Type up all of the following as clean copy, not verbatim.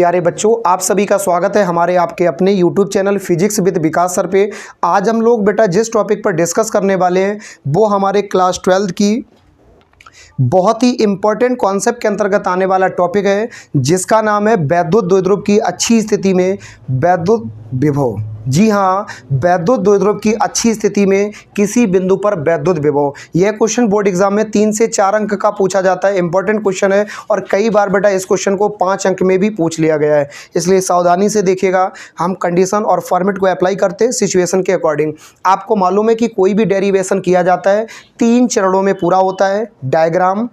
प्यारे बच्चों, आप सभी का स्वागत है हमारे आपके अपने YouTube channel physics with Vikas sir पे। आज हम लोग बेटा जिस टॉपिक पर डिस्कस करने वाले हैं वो हमारे क्लास 12 की बहुत ही इम्पोर्टेंट कॉन्सेप्ट के अंतर्गत आने वाला टॉपिक है, जिसका नाम है वैद्युत द्विध्रुव की अच्छी स्थिति में वैद्युत विभव। जी हाँ, वैद्युत द्विध्रुव की अच्छी स्थिति में किसी बिंदु पर वैद्युत विभव। यह क्वेश्चन बोर्ड एग्जाम में 3 से 4 अंक का पूछा जाता है। इंपॉर्टेंट क्वेश्चन है और कई बार बेटा इस क्वेश्चन को 5 अंक में भी पूछ लिया गया है, इसलिए सावधानी से देखिएगा। हम कंडीशन और फॉर्मेट को अप्लाई करते हैं सिचुएशन के अकॉर्डिंग। आपको मालूम है कि कोई भी डेरिवेशन किया जाता है 3 चरणों में पूरा होता है: डायग्राम,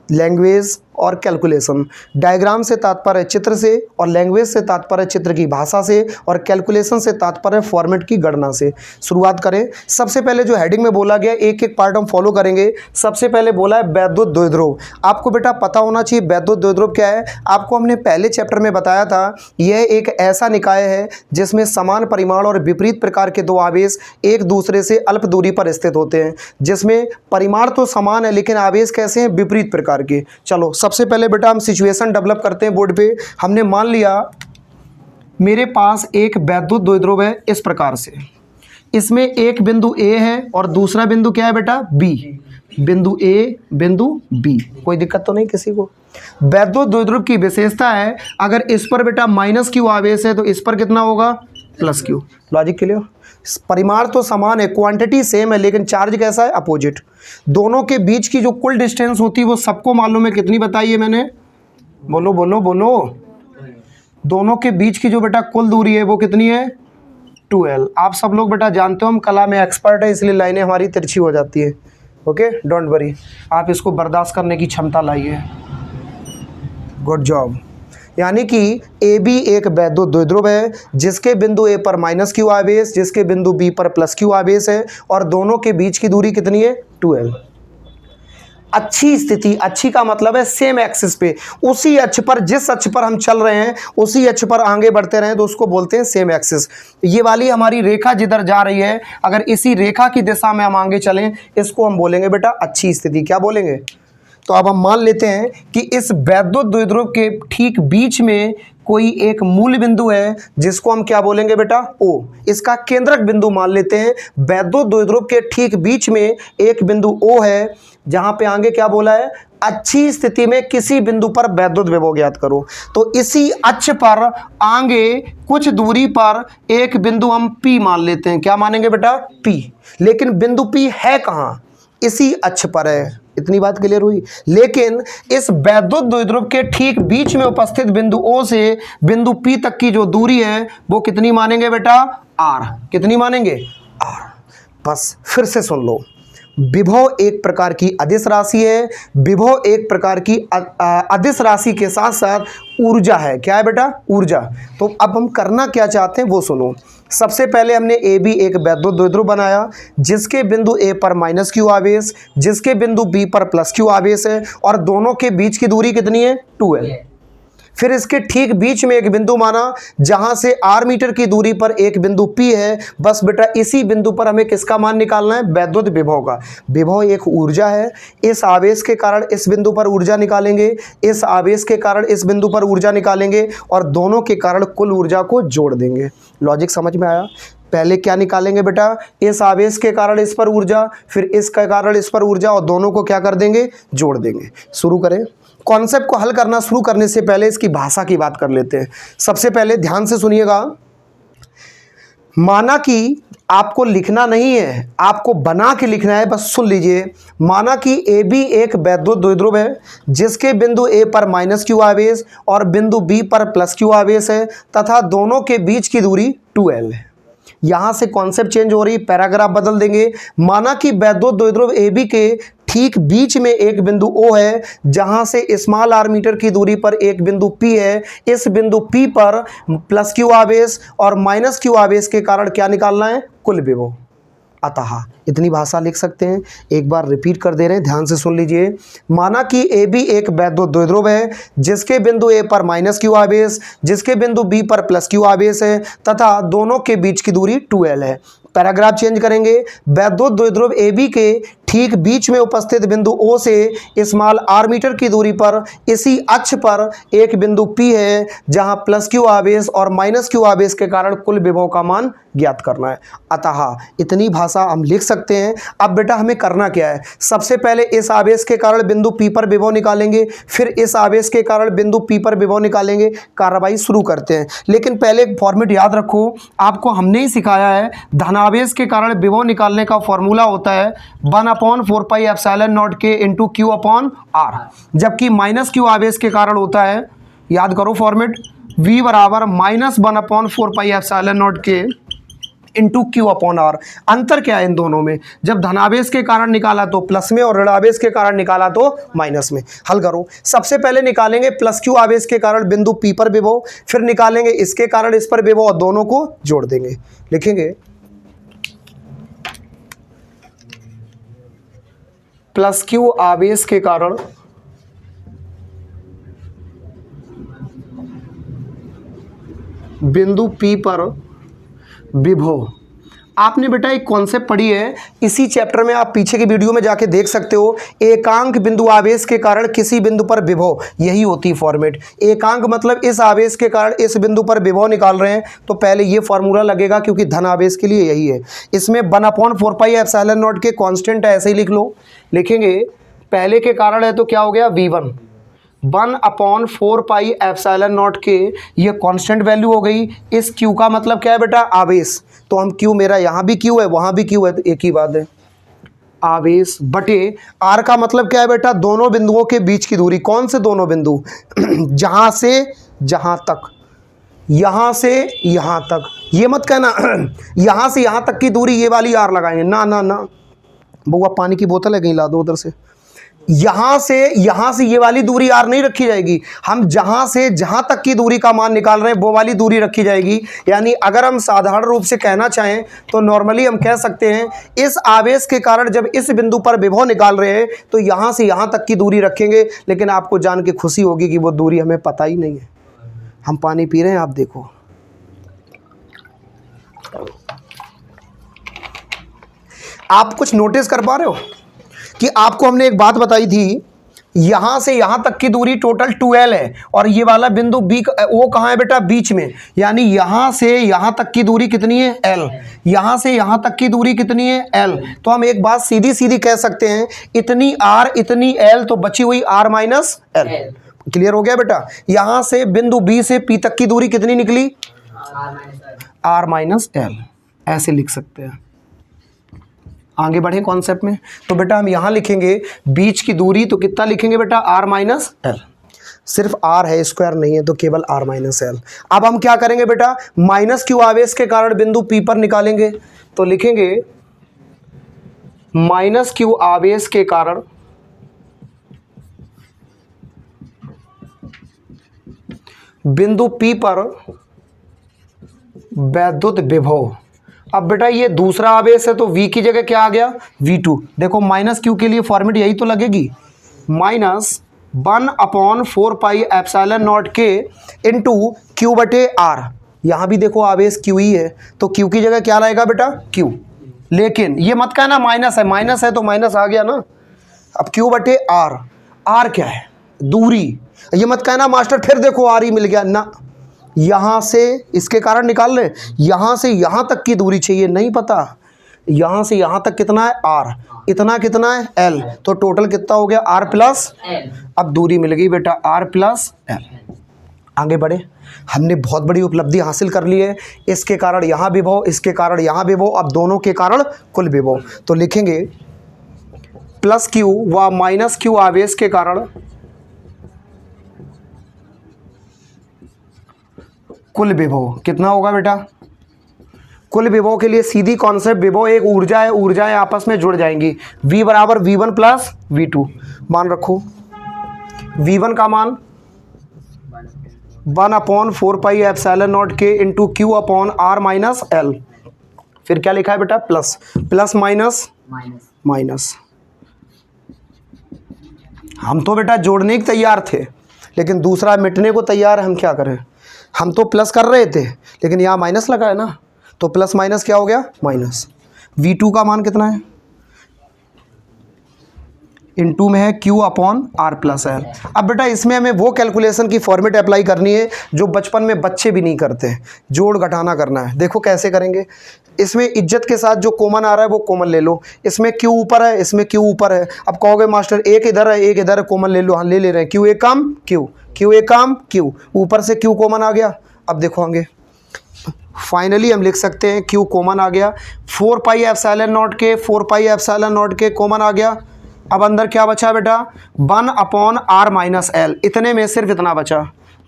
लैंग्वेज और कैलकुलेशन। डायग्राम से तात्पर्य चित्र से, और लैंग्वेज से तात्पर्य चित्र की भाषा से, और कैलकुलेशन से तात्पर्य फॉर्मेट की गणना से। शुरुआत करें। सबसे पहले जो हेडिंग में बोला गया, एक एक पार्ट हम फॉलो करेंगे। सबसे पहले बोला है वैद्युत द्विध्रुव। आपको बेटा पता होना चाहिए वैद्युत द्विध्रुव क्या है। आपको हमने पहले चैप्टर में बताया था, यह एक ऐसा निकाय है जिसमें समान परिमाण और विपरीत प्रकार के दो आवेश एक दूसरे से अल्प दूरी पर स्थित होते हैं, जिसमें परिमाण तो समान है लेकिन आवेश कैसे हैं, विपरीत प्रकार के। चलो सबसे पहले बेटा हम सिचुएशन डेवलप करते हैं। बोर्ड पे हमने मान लिया मेरे पास एक वैद्युत द्विध्रुव है इस प्रकार से। इसमें एक बिंदु ए है और दूसरा बिंदु क्या है बेटा, बी। बिंदु ए, बिंदु बी। कोई दिक्कत तो नहीं किसी को। वैद्युत द्विध्रुव की विशेषता है, अगर इस पर बेटा माइनस क्यू आवेश है तो इस पर कितना होगा, प्लस क्यू। Logic clear. परिमाण तो समान है, क्वांटिटी सेम है, लेकिन चार्ज कैसा है, अपोजिट। दोनों के बीच की जो कुल डिस्टेंस होती है वो सबको मालूम है, कितनी बताइए मैंने, बोलो बोलो बोलो। दोनों के बीच की जो बेटा कुल दूरी है वो कितनी है, 2l। आप सब लोग बेटा जानते हो हम कला में एक्सपर्ट है, इसलिए लाइनें हमारी तिरछी हो जाती है। ओके, डोंट वरी, आप इसको बर्दाश्त करने की क्षमता लाइए। Good job. यानी कि ए बी एक वैद्युत द्विध्रुव है जिसके बिंदु ए पर माइनस क्यू आवेश, जिसके बिंदु बी पर प्लस क्यू आवेश है, और दोनों के बीच की दूरी कितनी है, 2l। अच्छी स्थिति, अच्छी का मतलब है सेम एक्सिस पे, उसी अक्ष पर, जिस अक्ष पर हम चल रहे हैं उसी अक्ष पर आगे बढ़ते रहें तो उसको बोलते हैं सेम एक्सिस। ये वाली हमारी रेखा जिधर जा रही है, अगर इसी रेखा की दिशा में हम आगे चलें इसको हम बोलेंगे बेटा अच्छी स्थिति। क्या बोलेंगे? तो अब हम मान लेते हैं कि इस वैद्युत द्विध्रुव के ठीक बीच में कोई एक मूल बिंदु है जिसको हम क्या बोलेंगे बेटा, O। इसका केंद्रक बिंदु मान लेते हैं। वैद्युत द्विध्रुव के ठीक बीच में एक बिंदु O है, जहां पे आगे क्या बोला है, अच्छी स्थिति में किसी बिंदु पर वैद्युत विभव ज्ञात करो। तो इसी अक्ष पर आगे कुछ दूरी पर एक बिंदु हम P मान लेते हैं। क्या मानेंगे बेटा, P। लेकिन बिंदु P है कहां, इसी अक्ष पर है। इतनी बात क्लियर हुई। लेकिन इस वैद्युत द्विध्रुव के ठीक बीच में उपस्थित बिंदु O से बिंदु P तक की जो दूरी है वो कितनी मानेंगे बेटा, R। कितनी मानेंगे, R। बस फिर से सुन लो, विभव एक प्रकार की अदिश राशि है। विभव एक प्रकार की अदिश राशि के साथ साथ ऊर्जा है। क्या है बेटा, ऊर्जा। तो अब हम करना क्या चाहते हैं वो सुनो। सबसे पहले हमने ए बी एक वैद्युत द्विध्रुव बनाया जिसके बिंदु ए पर माइनस क्यू आवेश, जिसके बिंदु बी पर प्लस क्यू आवेश है, और दोनों के बीच की दूरी कितनी है, 2l। फिर इसके ठीक बीच में एक बिंदु माना जहां से r मीटर की दूरी पर एक बिंदु P है। बस बेटा इसी बिंदु पर हमें किसका मान निकालना है, वैद्युत विभव का। विभव एक ऊर्जा है, इस आवेश के कारण इस बिंदु पर ऊर्जा निकालेंगे, इस आवेश के कारण इस बिंदु पर ऊर्जा निकालेंगे, और दोनों के कारण कुल ऊर्जा को जोड़ देंगे। लॉजिक समझ में आया? पहले क्या निकालेंगे बेटा, इस आवेश के कारण इस पर ऊर्जा, फिर इसके कारण इस पर ऊर्जा, और दोनों को क्या कर देंगे, जोड़ देंगे। शुरू करें। कॉन्सेप्ट को हल करना शुरू करने से पहले इसकी भाषा की बात कर लेते हैं। सबसे पहले ध्यान से सुनिएगा। माना कि आपको लिखना नहीं है, आपको बना के लिखना है, बस सुन लीजिए। माना कि ए बी एक वैद्युत द्विध्रुव है जिसके बिंदु ए पर माइनस क्यू आवेश और बिंदु बी पर प्लस क्यू आवेश है, तथा दोनों के बीच की दूरी 2l है। यहां से कॉन्सेप्ट चेंज हो रही, पैराग्राफ बदल देंगे। माना कि वैद्युत द्विध्रुव ए बी के ठीक बीच में एक बिंदु O है जहां से स्मॉल r मीटर की दूरी पर एक बिंदु P है। इस बिंदु P पर प्लस क्यू आवेश और माइनस क्यू आवेश के कारण क्या निकालना है, कुल विभव। अतः इतनी भाषा लिख सकते हैं। एक बार रिपीट कर दे रहे हैं, ध्यान से सुन लीजिए। माना कि ए बी एक वैद्युत द्विध्रुव है जिसके बिंदु ए पर माइनस क्यू आवेश, जिसके बिंदु बी पर प्लस क्यू आवेश है, तथा दोनों के बीच की दूरी 2l है। पैराग्राफ चेंज करेंगे। वैद्युत द्विध्रुव AB के ठीक बीच में उपस्थित बिंदु O से स्मॉल r मीटर की दूरी पर इसी अक्ष पर एक बिंदु P है जहां प्लस Q आवेश और माइनस Q आवेश के कारण कुल विभव का मान ज्ञात करना है। अतः इतनी भाषा हम लिख सकते हैं। अब बेटा हमें करना क्या है, सबसे पहले इस आवेश के कारण बिंदु P पर विभव निकालेंगे, फिर इस आवेश के कारण बिंदु P पर विभव निकालेंगे। कार्रवाई शुरू करते हैं, लेकिन पहले एक फॉर्मेट याद रखो, आपको हमने ही सिखाया है। धनावेश के कारण विभव निकालने का फॉर्मूला होता है 1/4πε0 के इंटू Q अपॉन R, जबकि माइनस Q आवेश के कारण होता है, याद करो फॉर्मेट, V बराबर -1/4πε0 के इंटू Q अपॉन R। अंतर क्या है इन दोनों में, जब धनावेश के कारण निकाला तो प्लस में और ऋणावेश के कारण निकाला तो माइनस में। हल करो। सबसे पहले निकालेंगे प्लस Q आवेश के कारण बिंदु P पर विभव, फिर निकालेंगे इसके कारण इस पर विभव और दोनों को जोड़ देंगे। लिखेंगे प्लस Q आवेश के कारण बिंदु P पर विभव। आपने बेटा एक कॉन्सेप्ट पढ़ी है इसी चैप्टर में, आप पीछे की वीडियो में जाके देख सकते हो। एकांक बिंदु आवेश के कारण किसी बिंदु पर विभव, यही होती फॉर्मेट। एकांक मतलब इस आवेश के कारण इस बिंदु पर विभव निकाल रहे हैं तो पहले ये फॉर्मूला लगेगा, क्योंकि धन आवेश के लिए यही है। इसमें 1/4πε0 के कांस्टेंट है, ऐसे ही लिख लो। लिखेंगे पहले के कारण है तो क्या हो गया V1, 1/4πε0 के ये कांस्टेंट वैल्यू हो गई। इस Q का मतलब क्या है बेटा, आवेश। तो हम Q, मेरा यहाँ भी Q है वहाँ भी Q है, तो एक ही बात है, आवेश बटे R का मतलब क्या है बेटा, दोनों बिंदुओं के बीच की दूरी। कौन से दोनों बिंदु, जहाँ से जहाँ तक, यहाँ से यहाँ तक। ये मत कहना यहाँ से यहाँ तक की दूरी ये वाली R लगाएंगे, ना ना ना बउआ, पानी की बोतल है कहीं ला दो उधर से। यहाँ से ये वाली दूरी R नहीं रखी जाएगी, हम जहाँ से जहाँ तक की दूरी का मान निकाल रहे हैं वो वाली दूरी रखी जाएगी। यानी अगर हम साधारण रूप से कहना चाहें तो नॉर्मली हम कह सकते हैं इस आवेश के कारण जब इस बिंदु पर विभव निकाल रहे हैं तो यहाँ से यहाँ तक की दूरी रखेंगे। लेकिन आपको जान के खुशी होगी कि वो दूरी हमें पता ही नहीं है। हम पानी पी रहे हैं, आप देखो, आप कुछ नोटिस कर पा रहे हो कि आपको हमने एक बात बताई थी, यहाँ से यहाँ तक की दूरी टोटल 2L है और ये वाला बिंदु B वो कहाँ है बेटा, बीच में। यानी यहाँ से यहाँ तक की दूरी कितनी है, L। यहाँ से यहाँ तक की दूरी कितनी है, L। तो हम एक बात सीधी सीधी कह सकते हैं, इतनी R इतनी L, तो बची हुई R माइनस L। क्लियर हो गया बेटा। यहाँ से बिंदु B से P तक की दूरी कितनी निकली, R माइनस L, ऐसे लिख सकते हैं। आगे बढ़े कॉन्सेप्ट में, तो बेटा हम यहाँ लिखेंगे बीच की दूरी, तो कितना लिखेंगे बेटा, R माइनस L। सिर्फ R है, स्क्वायर नहीं है, तो केवल R माइनस L। अब हम क्या करेंगे बेटा, माइनस Q आवेश के कारण बिंदु P पर निकालेंगे, तो लिखेंगे माइनस Q आवेश के कारण बिंदु P पर वैद्युत विभव। अब बेटा ये दूसरा आवेश है तो V की जगह क्या आ गया, V2। देखो माइनस Q के लिए फॉर्मेट यही तो लगेगी, -1/4πε0 के इंटू Q बटे R। यहाँ भी देखो आवेश Q ही है तो Q की जगह क्या रहेगा बेटा, Q। लेकिन ये मत कहना माइनस है तो माइनस आ गया ना। अब Q बटे R, R क्या है, दूरी। ये मत कहना मास्टर फिर देखो R ही मिल गया ना, यहाँ से इसके कारण निकाल लें, यहाँ से यहाँ तक की दूरी चाहिए, नहीं पता यहाँ से यहाँ तक कितना है, R। इतना कितना है, L। तो टोटल कितना हो गया, R प्लस L। अब दूरी मिल गई बेटा, R प्लस L। आगे बढ़े, हमने बहुत बड़ी उपलब्धि हासिल कर ली है। इसके कारण यहाँ विभव, इसके कारण यहाँ विभव, अब दोनों के कारण कुल विभव। तो लिखेंगे प्लस Q व माइनस Q आवेश के कारण कुल विभव कितना होगा बेटा। कुल विभव के लिए सीधी कॉन्सेप्ट, विभव एक ऊर्जा है, ऊर्जाएं आपस में जुड़ जाएंगी। V बराबर V1 प्लस V2। मान रखो V1 का मान 1/4πε0 के into Q upon R minus L। फिर क्या लिखा है बेटा, प्लस प्लस माइनस माइनस। हम तो बेटा जोड़ने के तैयार थे लेकिन दूसरा मिटने को तैयार है, हम क्या करें। हम तो प्लस कर रहे थे लेकिन यहाँ माइनस लगा है ना, तो प्लस माइनस क्या हो गया, माइनस। V2 का मान कितना है, इनटू में है Q upon R plus L. अब बेटा इसमें हमें वो कैलकुलेशन की फॉर्मेट अप्लाई करनी है जो बचपन में बच्चे भी नहीं करते हैं, जोड़ घटाना करना है। देखो कैसे करेंगे, इसमें इज्जत के साथ जो कॉमन आ रहा है वो कॉमन ले लो। इसमें Q ऊपर है, इसमें Q ऊपर है। अब कहोगे मास्टर एक इधर है एक इधर है, कॉमन ले लो। हाँ ले रहे हैं, Q एक कम Q एक कम Q, ऊपर से Q कॉमन आ गया। अब देखो आगे फाइनली हम लिख सकते हैं Q कॉमन आ गया, 4 पाई एप्सिलॉन नॉट के 4 पाई एप्सिलॉन नॉट के कॉमन आ गया। अब अंदर क्या बचा बेटा, 1 अपॉन R माइनस एल, इतने में सिर्फ इतना बचा,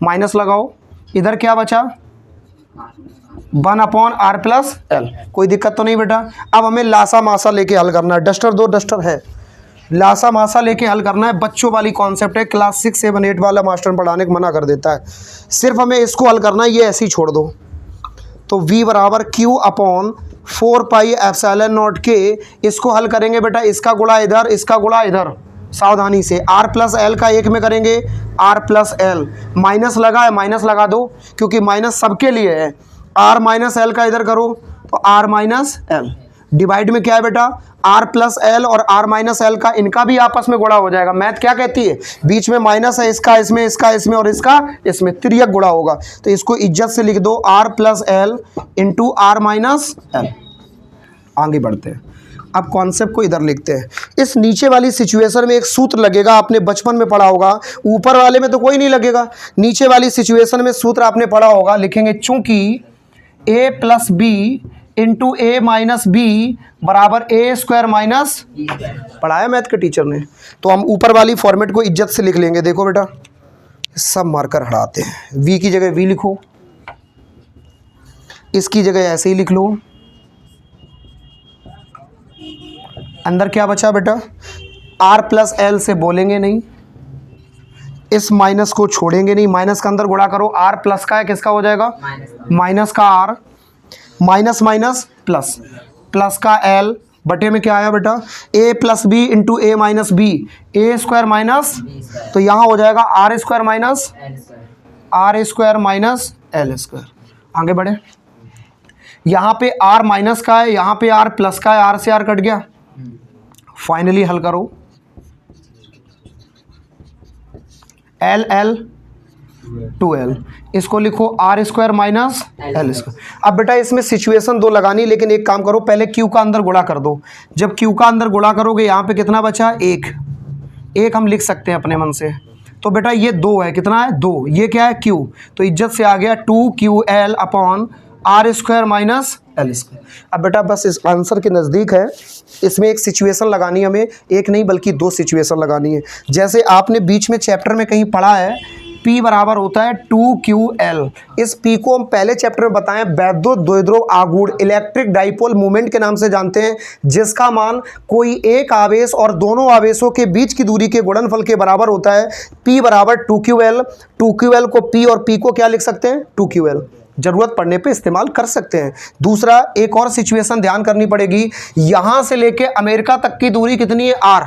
माइनस लगाओ। इधर क्या बचा, 1 अपॉन R प्लस एल। कोई दिक्कत तो नहीं बेटा। अब हमें लासा मासा लेके हल करना है। डस्टर दो, डस्टर है, लासा मासा लेके हल करना है। बच्चों वाली कॉन्सेप्ट है, क्लास 6 7 8 वाला मास्टर पढ़ाने को मना कर देता है। सिर्फ हमें इसको हल करना है, ये ऐसे ही छोड़ दो। तो V बराबर Q upon 4 pi epsilon naught के, इसको हल करेंगे बेटा, इसका गुणा इधर इसका गुणा इधर, सावधानी से। R प्लस एल का एक में करेंगे, R प्लस एल, माइनस लगा है माइनस लगा दो क्योंकि माइनस सबके लिए है। R माइनस एल का इधर करो तो R माइनस एल, डिवाइड में क्या है बेटा, R प्लस एल और R माइनस एल का इनका भी आपस में गुणा हो जाएगा। मैथ क्या कहती है, बीच में माइनस है, इसका इसमें इसका इसमें और इसका इसमें, तिर्यक गुणा होगा। तो इसको इज्जत से लिख दो, R plus L into R minus L. आगे बढ़ते हैं, अब कॉन्सेप्ट को इधर लिखते हैं। इस नीचे वाली सिचुएशन में एक सूत्र लगेगा, आपने बचपन में पढ़ा होगा, ऊपर वाले में तो कोई नहीं लगेगा। नीचे वाली सिचुएशन में सूत्र आपने पढ़ा होगा, लिखेंगे चूंकि a plus B into A minus B बराबर ए स्क्वायर माइनस, पढ़ाया मैथ के टीचर ने। तो हम ऊपर वाली फॉर्मेट को इज्जत से लिख लेंगे। देखो बेटा सब मार्कर हटाते हैं, v की जगह v लिखो, इसकी जगह ऐसे ही लिख लो। अंदर क्या बचा बेटा, r प्लस एल से बोलेंगे नहीं, इस माइनस को छोड़ेंगे नहीं, माइनस का अंदर गुणा करो, r प्लस का है किसका हो जाएगा, माइनस का r, minus minus plus, plus का l बटे में क्या आया बेटा, a plus B into A minus B, A square minus, तो यहाँ हो जाएगा R square minus L square. आगे बढ़े, यहाँ पे r माइनस का है, यहाँ पे r प्लस का है, r से r कट गया। फाइनली हल करो, एल एल 2l, इसको लिखो r square minus L square. अब बेटा इसमें सिचुएशन दो लगानी, लेकिन एक काम करो, पहले q का अंदर गुणा कर दो। जब q का अंदर गुणा करोगे यहाँ पे कितना बचा, एक हम लिख सकते हैं अपने मन से। तो बेटा ये 2 है, कितना है 2, ये क्या है q, तो इज्जत से आ गया 2ql upon r square minus L square. अब बेटा बस इस आंसर के नज़दीक है, इसमें एक सिचुएशन लगानी है हमें, एक नहीं बल्कि 2 सिचुएशन लगानी है। जैसे आपने बीच में चैप्टर में कहीं पढ़ा है, P बराबर होता है 2ql। इस P को हम पहले चैप्टर में बताएं, वैद्युत द्विध्रुव आघूर्ण इलेक्ट्रिक डाइपोल मोमेंट के नाम से जानते हैं, जिसका मान कोई एक आवेश और दोनों आवेशों के बीच की दूरी के गुणनफल के बराबर होता है। P बराबर 2ql, 2ql को P और P को क्या लिख सकते हैं, 2ql, जरूरत पड़ने पे इस्तेमाल कर सकते हैं। दूसरा एक और सिचुएशन ध्यान करनी पड़ेगी, यहां से लेके अमेरिका तक की दूरी कितनी है, r,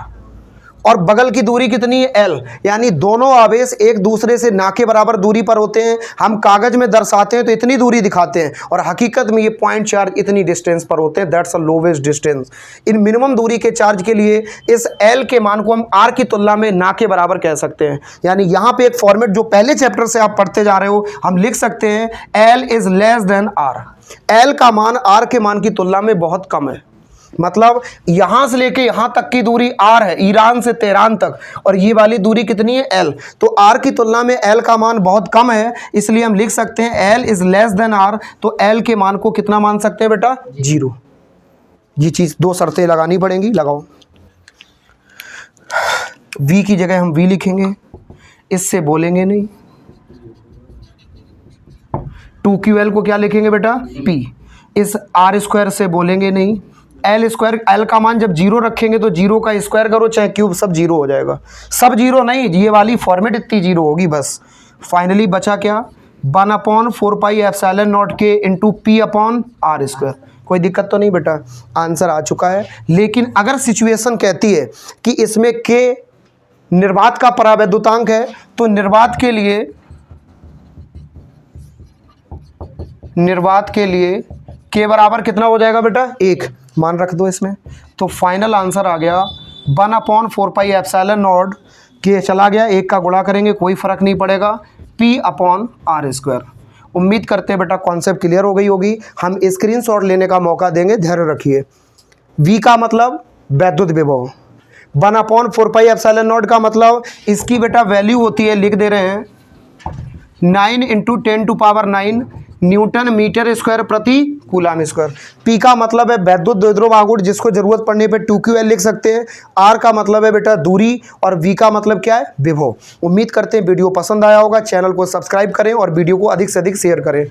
और बगल की दूरी कितनी है, l, यानी दोनों आवेश एक दूसरे से ना के बराबर दूरी पर होते हैं। हम कागज में दर्शाते हैं तो इतनी दूरी दिखाते हैं, और हकीकत में ये पॉइंट चार्ज इतनी डिस्टेंस पर होते हैं, that's a lowest distance. In minimum दूरी के चार्ज के लिए इस l के मान को हम r की तुलना में ना के बराबर कह सकते हैं। यानी यहाँ पे एक फॉर्मेट जो पहले चैप्टर से आप पढ़ते जा रहे हो, हम लिख सकते हैं l is less than r, l का मान r के मान की तुलना में बहुत कम है। मतलब यहां से लेके यहां तक की दूरी r है, ईरान से तेहरान तक, और ये वाली दूरी कितनी है, l, तो r की तुलना में l का मान बहुत कम है, इसलिए हम लिख सकते हैं l is less than r। तो l के मान को कितना मान सकते हैं बेटा, 0। ये चीज 2 शर्तें लगानी पड़ेंगी, लगाओ। v की जगह हम v लिखेंगे, इससे बोलेंगे नहीं। 2ql को क्या लिखेंगे बेटा, p, इस r स्क्वायर से बोलेंगे नहीं। एल स्क्वायर, एल का मान जब 0 रखेंगे तो 0 का स्क्वायर करो चाहे क्यूब, सब 0 हो जाएगा। सब 0 नहीं, ये वाली फॉर्मेट इतनी 0 होगी बस। फाइनली बचा क्या, 1 अपॉन 4 पाई एप्सिलॉन नॉट के into P upon R square. कोई दिक्कत तो नहीं बेटा, आंसर आ चुका है। लेकिन अगर सिचुएशन कहती है कि इसमें के निर्वात का परावैद्युतांक है, तो निर्वात के लिए के बराबर कितना हो जाएगा बेटा 1, मान रख दो इसमें। तो फाइनल आंसर आ गया 1/4πε0 के चला गया, 1 का गुणा करेंगे कोई फ़र्क नहीं पड़ेगा, p/r²। उम्मीद करते हैं बेटा कॉन्सेप्ट क्लियर हो गई होगी। हम स्क्रीनशॉट लेने का मौका देंगे, धैर्य रखिए। v का मतलब वैद्युत विभव, 1/4πε0 का मतलब इसकी बेटा वैल्यू होती है, लिख दे रहे हैं 9 × 10⁹ न्यूटन मीटर स्क्वायर प्रति कूलाम स्क्वायर। पी का मतलब है वैद्युत द्विध्रुव आघूर्ण, जिसको जरूरत पड़ने पे 2ql लिख सकते हैं। आर का मतलब है बेटा दूरी, और वी का मतलब क्या है विभव। उम्मीद करते हैं वीडियो पसंद आया होगा। चैनल को सब्सक्राइब करें और वीडियो को अधिक से अधिक शेयर करें।